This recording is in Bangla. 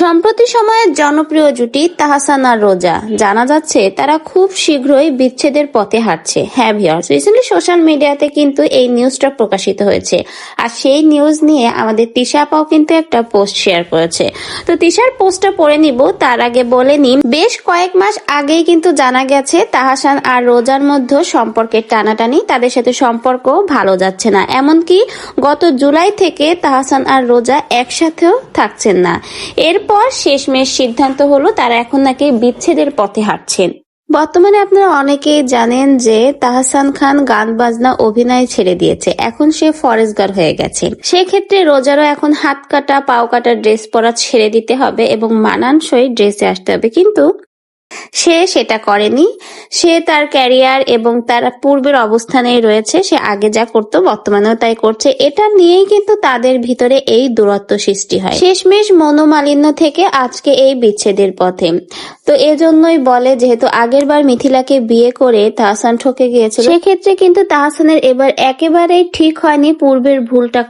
সম্প্রতি সময়ের জনপ্রিয় জুটি তাহসান আর রোজা, জানা যাচ্ছে তারা খুব শীঘ্রই বিচ্ছেদের পথে হাঁটছে। হ্যাঁ ভিউয়ার্স, রিসেন্টলি সোশ্যাল মিডিয়াতে কিন্তু এই নিউজটা প্রকাশিত হয়েছে, আর সেই নিউজ নিয়ে আমাদের তিশা আপাও কিন্তু একটা পোস্ট শেয়ার করেছে। তো তিশার পোস্টটা পড়ে নিব, তার আগে বলে নিই, বেশ কয়েক মাস আগেই কিন্তু জানা গেছে তাহসান আর রোজার মধ্যে সম্পর্কের টানাটানি, তাদের সাথে সম্পর্ক ভালো যাচ্ছে না। এমনকি গত জুলাই থেকে তাহসান আর রোজা একসাথেও থাকছেন না। এরপর শেষমেশ সিদ্ধান্ত হলো তারা এখন নাকি বিচ্ছেদের পথে হাঁটছেন। বর্তমানে আপনারা অনেকেই জানেন যে তাহসান খান গান বাজনা অভিনয় ছেড়ে দিয়েছে, এখন সে ফরেস্ট গার্ড হয়ে গেছে। সেক্ষেত্রে রোজারও এখন হাত কাটা পাও কাটা ড্রেস পরা ছেড়ে দিতে হবে এবং মানানসই ড্রেসে আসতে হবে, কিন্তু সে সেটা করেনি। সে তার ক্যারিয়ার এবং তার পূর্বের অবস্থানেই রয়েছে, সে আগে যা করতো বর্তমানেও তাই করছে। এটা নিয়েই কিন্তু তাদের ভিতরে এই দূরত্ব সৃষ্টি হয়। শেষমেশ মনোমালিন্য থেকে আজকে এই বিচ্ছেদের পথে। তো এজন্যই বলে, যেহেতু আগের বার মিথিলাকে বিয়ে করে তাহসান ঠকে গিয়েছিল, সেক্ষেত্রে কিন্তু তাহসানের এবার একেবারেই ঠিক হয়নি পূর্বের ভুলটা।